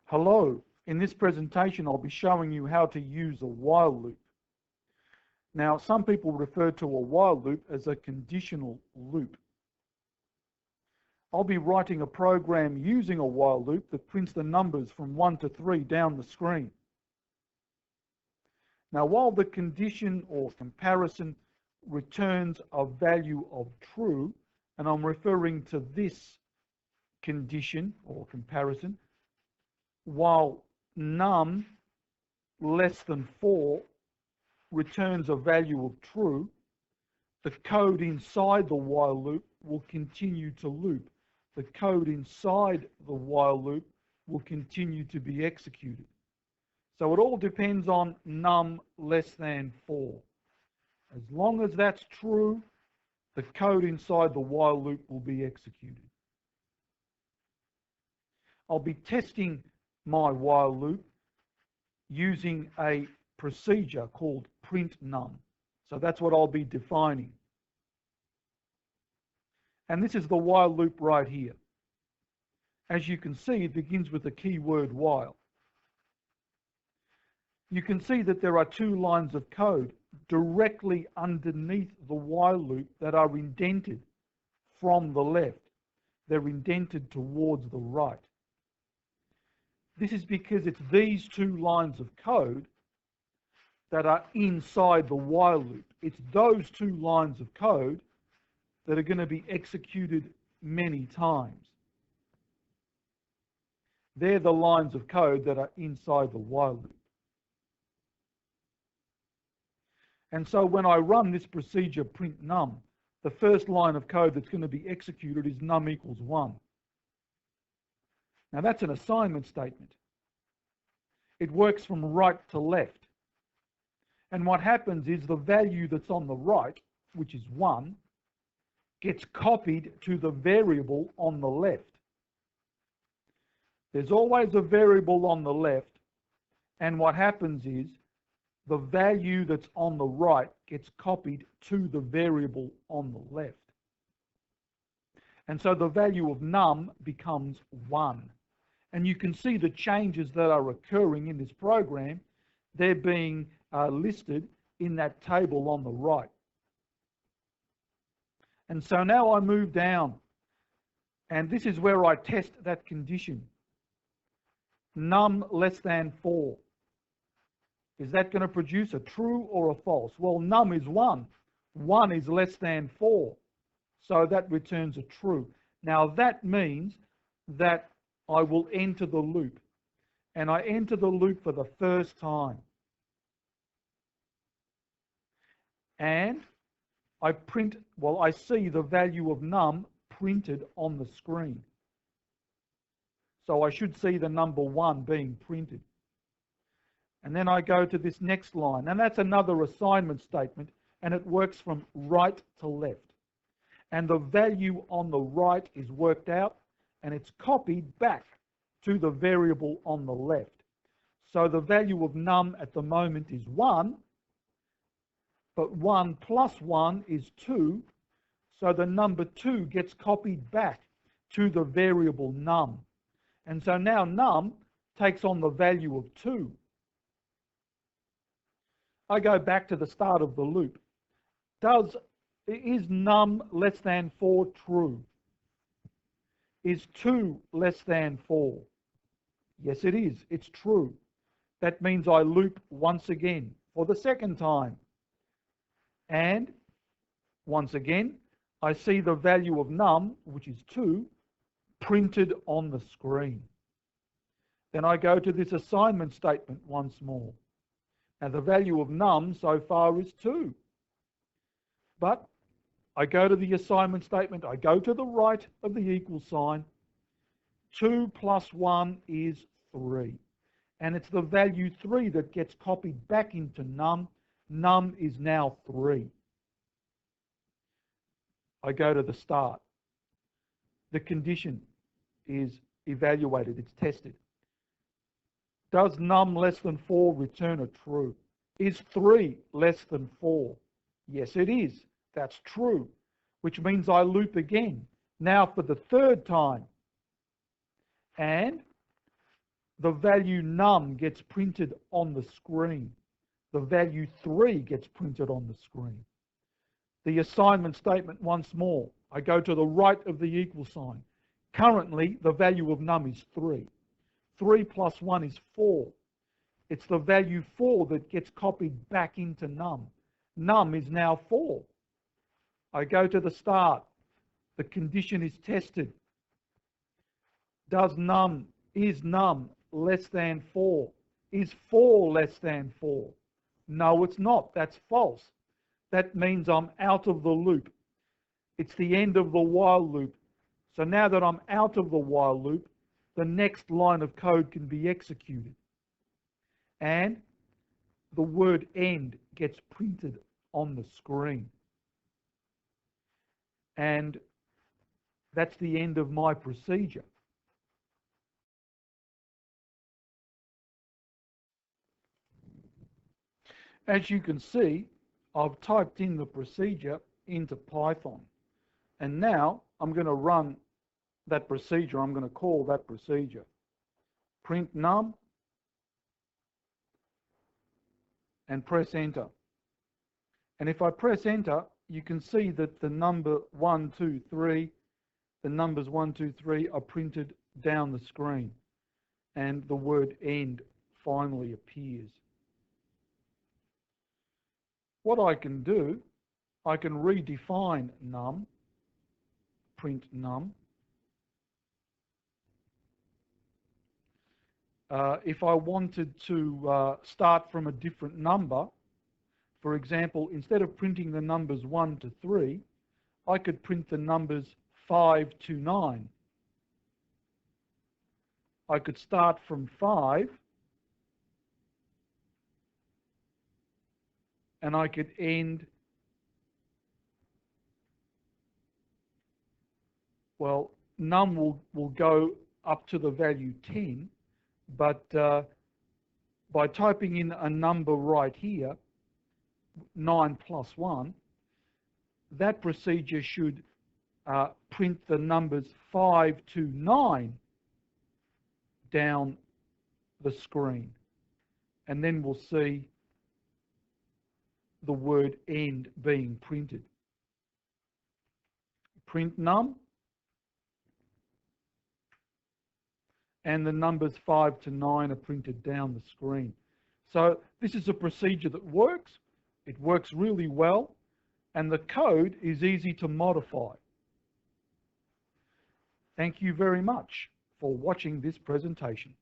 Hello, in this presentation I'll be showing you how to use a while loop. Now some people refer to a while loop as a conditional loop. I'll be writing a program using a while loop that prints the numbers from 1 to 3 down the screen. Now while the condition or comparison returns a value of true, and I'm referring to this condition or comparison, while num less than 4 returns a value of true, the code inside the while loop will continue to loop. The code inside the while loop will continue to be executed. So it all depends on num less than 4. As long as that's true, the code inside the while loop will be executed. I'll be testing my while loop using a procedure called print num. So that's what I'll be defining. And this is the while loop right here. As you can see, it begins with the keyword while. You can see that there are 2 lines of code directly underneath the while loop that are indented from the left. They're indented towards the right. This is because it's these 2 lines of code that are inside the while loop. It's those 2 lines of code that are going to be executed many times. They're the lines of code that are inside the while loop. And so when I run this procedure print num, the first line of code that's going to be executed is num equals 1. Now that's an assignment statement. It works from right to left. And what happens is the value that's on the right, which is 1, gets copied to the variable on the left. There's always a variable on the left, and what happens is the value that's on the right gets copied to the variable on the left. And so the value of num becomes 1. And you can see the changes that are occurring in this program. They're being listed in that table on the right. And so now I move down, and this is where I test that condition. Num less than 4. Is that going to produce a true or a false? Well, num is 1. 1 is less than 4. So that returns a true. Now that means that I will enter the loop. And I enter the loop for the first time. And I see the value of num printed on the screen. So I should see the number 1 being printed. And then I go to this next line, and that's another assignment statement, and it works from right to left. And the value on the right is worked out, and it's copied back to the variable on the left. So the value of num at the moment is 1, but 1 plus 1 is 2, so the number 2 gets copied back to the variable num. And so now num takes on the value of 2. I go back to the start of the loop. Is num less than 4 true? Is 2 less than 4? Yes, it is. It's true. That means I loop once again for the second time. And once again, I see the value of num, which is 2, printed on the screen. Then I go to this assignment statement once more. Now the value of num so far is 2. But I go to the assignment statement, I go to the right of the equal sign. 2 plus 1 is 3. And it's the value 3 that gets copied back into num. Num is now 3. I go to the start. The condition is evaluated, it's tested. Does num less than 4 return a true? Is 3 less than 4? Yes, it is. That's true, which means I loop again, now for the third time. And the value num gets printed on the screen. The value 3 gets printed on the screen. The assignment statement once more. I go to the right of the equal sign. Currently, the value of num is 3. 3 plus 1 is 4. It's the value 4 that gets copied back into num. Num is now 4. I go to the start. The condition is tested. Is num less than 4? Is 4 less than 4? No, it's not. That's false. That means I'm out of the loop. It's the end of the while loop. So now that I'm out of the while loop, the next line of code can be executed. And the word end gets printed on the screen. And that's the end of my procedure. As you can see, I've typed in the procedure into Python. And now I'm going to run that procedure. I'm going to call that procedure print num and press enter. And if I press enter, you can see that the number 1, 2, 3, the numbers 1, 2, 3 are printed down the screen. And the word end finally appears. What I can do, I can redefine num, print num. If I wanted to start from a different number, for example, instead of printing the numbers 1 to 3, I could print the numbers 5 to 9. I could start from 5, and I could end, well, num will go up to the value 10, but by typing in a number right here, 9 plus 1, that procedure should print the numbers 5 to 9 down the screen. And then we'll see the word end being printed. Print num, and the numbers 5 to 9 are printed down the screen. So this is a procedure that works. It works really well, and the code is easy to modify. Thank you very much for watching this presentation.